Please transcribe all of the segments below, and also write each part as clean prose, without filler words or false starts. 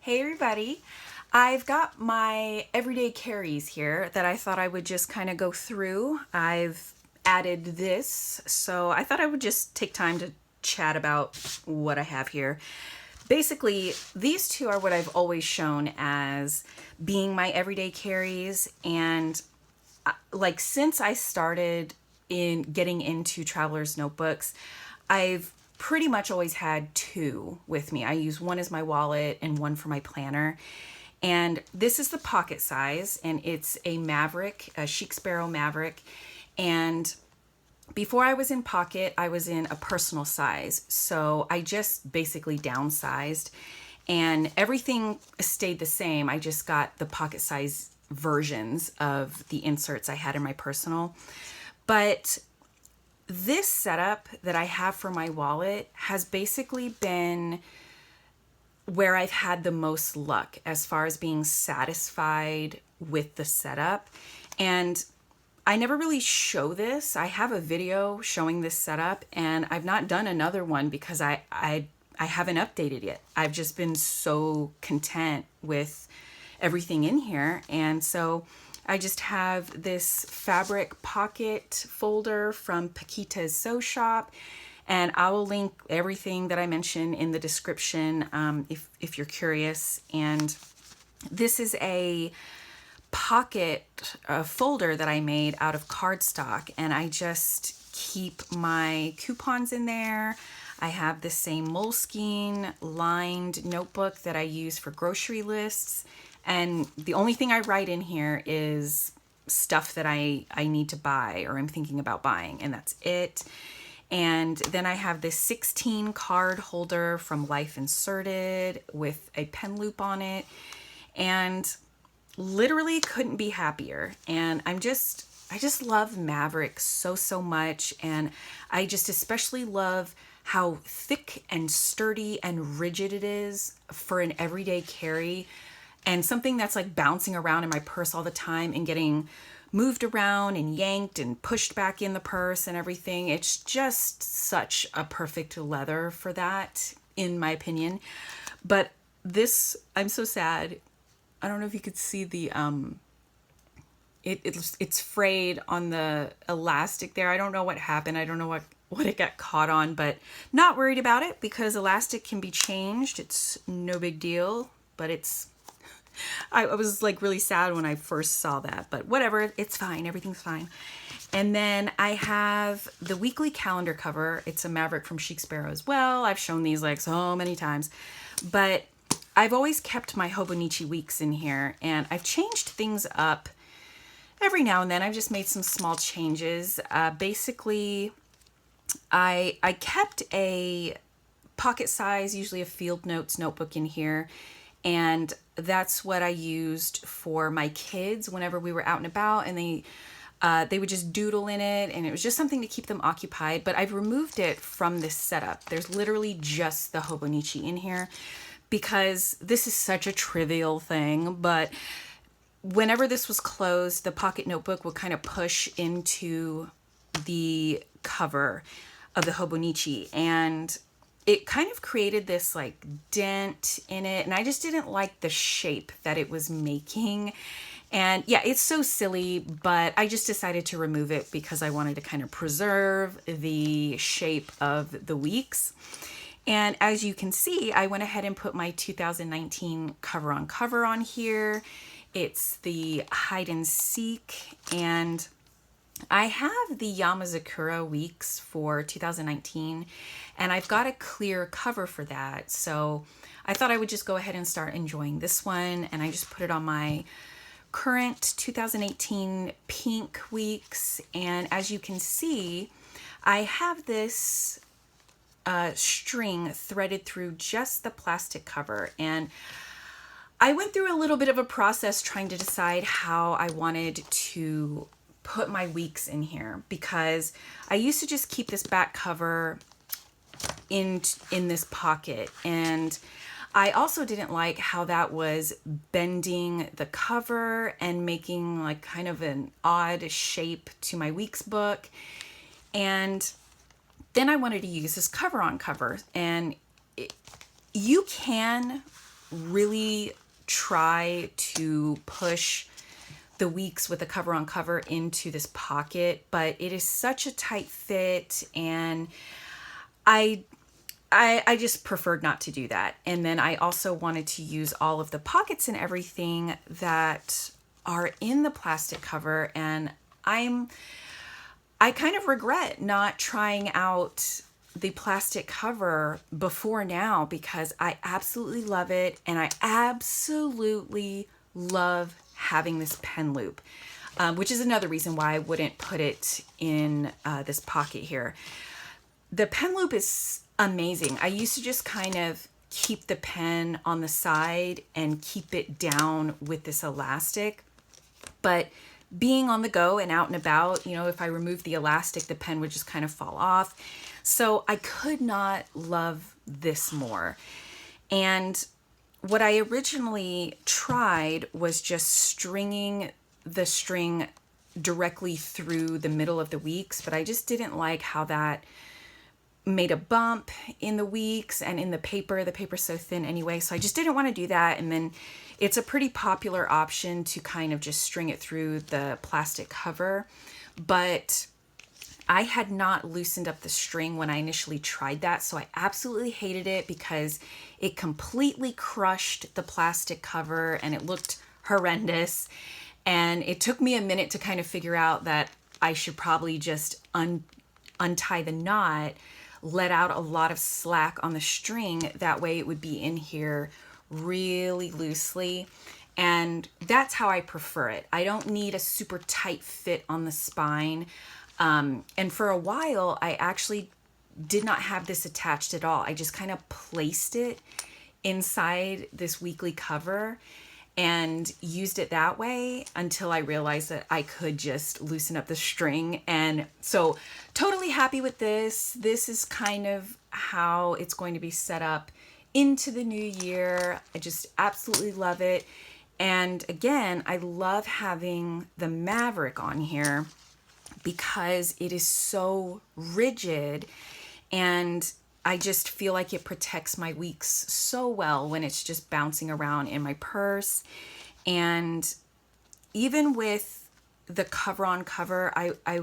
Hey everybody, I've got my everyday carries here that I thought I would just kind of go through. I've added this, so I thought I would just take time to chat about what I have here. Basically, these two are what I've always shown as being my everyday carries, and like since I started in getting into traveler's notebooks, I've pretty much always had two with me. I use one as my wallet and one for my planner. And this is the pocket size, and it's a Maverick, a Chic Sparrow Maverick. And before I was in pocket, I was in a personal size. So I just basically downsized and everything stayed the same. I just got the pocket size versions of the inserts I had in my personal. But this setup that I have for my wallet has basically been where I've had the most luck as far as being satisfied with the setup. And I never really show this. I have a video showing this setup, and I've not done another one because I haven't updated yet. I've just been so content with everything in here. And so I just have this fabric pocket folder from Pakitas Sew Shop, and I will link everything that I mention in the description if you're curious. And this is a pocket folder that I made out of cardstock, and I just keep my coupons in there. I have the same Moleskine lined notebook that I use for grocery lists. And the only thing I write in here is stuff that I need to buy or I'm thinking about buying, and that's it. And then I have this 16 card holder from Life Inserted with a pen loop on it, and literally couldn't be happier. And I just love Maverick so much, and I just especially love how thick and sturdy and rigid it is for an everyday carry. And something that's like bouncing around in my purse all the time and getting moved around and yanked and pushed back in the purse and everything. It's just such a perfect leather for that, in my opinion. But this, I'm so sad. I don't know if you could see the, it's frayed on the elastic there. I don't know what happened. I don't know what it got caught on, but not worried about it because elastic can be changed. It's no big deal, but I was like really sad when I first saw that, but whatever, it's fine. Everything's fine. And then I have the weekly calendar cover. It's a Maverick from Chic Sparrow as well. I've shown these like so many times, but I've always kept my Hobonichi weeks in here, and I've changed things up every now and then. I've just made some small changes. Basically, I kept a pocket size, usually a field notes notebook in here, and that's what I used for my kids whenever we were out and about, and they would just doodle in it, and it was just something to keep them occupied. But I've removed it from this setup. There's literally just the Hobonichi in here because this is such a trivial thing. But whenever this was closed, the pocket notebook would kind of push into the cover of the Hobonichi, and it kind of created this like dent in it, and I just didn't like the shape that it was making. And yeah, it's so silly, but I just decided to remove it because I wanted to kind of preserve the shape of the weeks. And as you can see, I went ahead and put my 2019 cover on here. It's the hide and seek, and I have the Yamazakura weeks for 2019, and I've got a clear cover for that. So I thought I would just go ahead and start enjoying this one, and I just put it on my current 2018 pink weeks. And as you can see, I have this string threaded through just the plastic cover, and I went through a little bit of a process trying to decide how I wanted to put my weeks in here, because I used to just keep this back cover in this pocket, and I also didn't like how that was bending the cover and making like kind of an odd shape to my weeks book. And then I wanted to use this cover on cover, and you can really try to push the weeks with the cover on cover into this pocket, but it is such a tight fit, and I just preferred not to do that. And then I also wanted to use all of the pockets and everything that are in the plastic cover, and I kind of regret not trying out the plastic cover before now, because I absolutely love it, and I absolutely love having this pen loop, which is another reason why I wouldn't put it in this pocket here. The pen loop is amazing. I used to just kind of keep the pen on the side and keep it down with this elastic, but being on the go and out and about, you know, if I removed the elastic, the pen would just kind of fall off. So I could not love this more. And what I originally tried was just stringing the string directly through the middle of the weeks, but I just didn't like how that made a bump in the weeks and in the paper's so thin anyway, so I just didn't want to do that. And then it's a pretty popular option to kind of just string it through the plastic cover, but I had not loosened up the string when I initially tried that, so I absolutely hated it because it completely crushed the plastic cover and it looked horrendous. And it took me a minute to kind of figure out that I should probably just untie the knot, let out a lot of slack on the string, that way it would be in here really loosely. And that's how I prefer it. I don't need a super tight fit on the spine. And for a while, I actually did not have this attached at all. I just kind of placed it inside this weekly cover and used it that way until I realized that I could just loosen up the string. And so totally happy with this. This is kind of how it's going to be set up into the new year. I just absolutely love it. And again, I love having the Maverick on here because it is so rigid, and I just feel like it protects my weeks so well when it's just bouncing around in my purse. And even with the cover on cover, I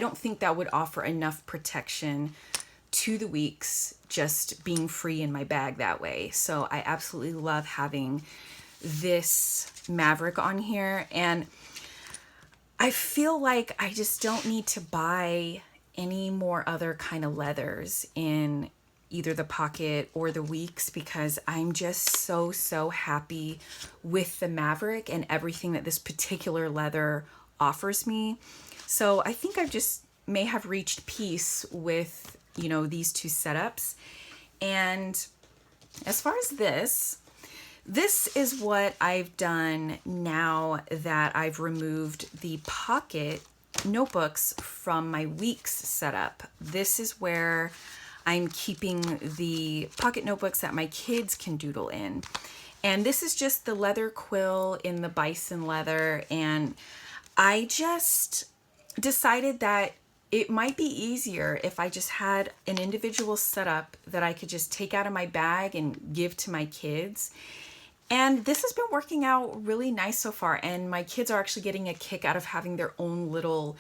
don't think that would offer enough protection to the weeks just being free in my bag that way. So I absolutely love having this Maverick on here, and I feel like I just don't need to buy any more other kind of leathers in either the pocket or the weeks, because I'm just so happy with the Maverick and everything that this particular leather offers me. So I think I just may have reached peace with, you know, these two setups. And as far as this is what I've done now that I've removed the pocket notebooks from my weeks setup. This is where I'm keeping the pocket notebooks that my kids can doodle in. And this is just the leather quill in the bison leather. And I just decided that it might be easier if I just had an individual setup that I could just take out of my bag and give to my kids. And this has been working out really nice so far. And my kids are actually getting a kick out of having their own little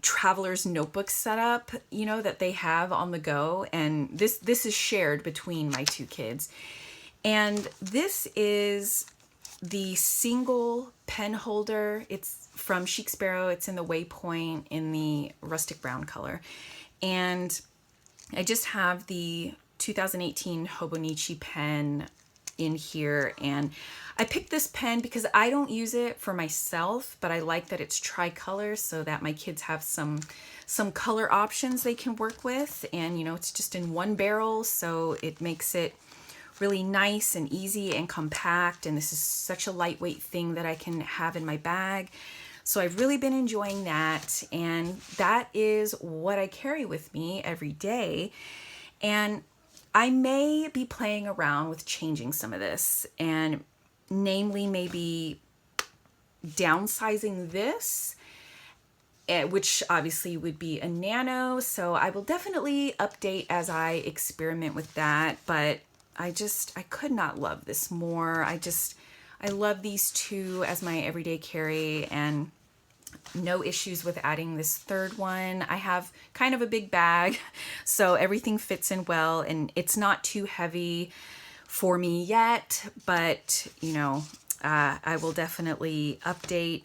traveler's notebook setup, you know, that they have on the go. And this is shared between my two kids. And this is the single pen holder. It's from Chic Sparrow. It's in the Waypoint in the rustic brown color. And I just have the 2018 Hobonichi pen in here, and I picked this pen because I don't use it for myself, but I like that it's tricolor so that my kids have some color options they can work with. And you know, it's just in one barrel, so it makes it really nice and easy and compact, and this is such a lightweight thing that I can have in my bag. So I've really been enjoying that, and that is what I carry with me every day. And I may be playing around with changing some of this, and namely maybe downsizing this, which obviously would be a nano. So I will definitely update as I experiment with that. But I could not love this more. I love these two as my everyday carry, and no issues with adding this third one. I have kind of a big bag, so everything fits in well, and it's not too heavy for me yet, but you know, I will definitely update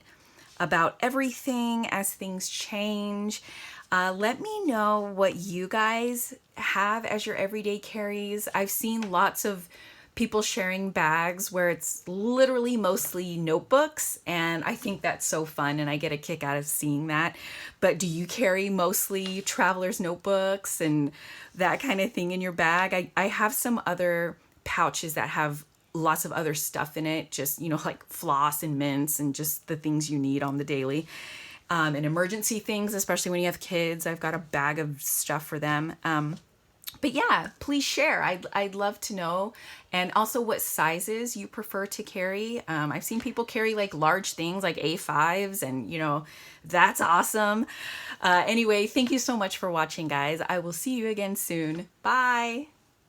about everything as things change. Let me know what you guys have as your everyday carries. I've seen lots of people sharing bags where it's literally mostly notebooks, and I think that's so fun, and I get a kick out of seeing that. But do you carry mostly traveler's notebooks and that kind of thing in your bag? I have some other pouches that have lots of other stuff in it, just, you know, like floss and mints and just the things you need on the daily. And emergency things, especially when you have kids. I've got a bag of stuff for them. But yeah, please share. I'd love to know. And also what sizes you prefer to carry. I've seen people carry like large things like A5s, and you know, that's awesome. Anyway, thank you so much for watching, guys. I will see you again soon. Bye.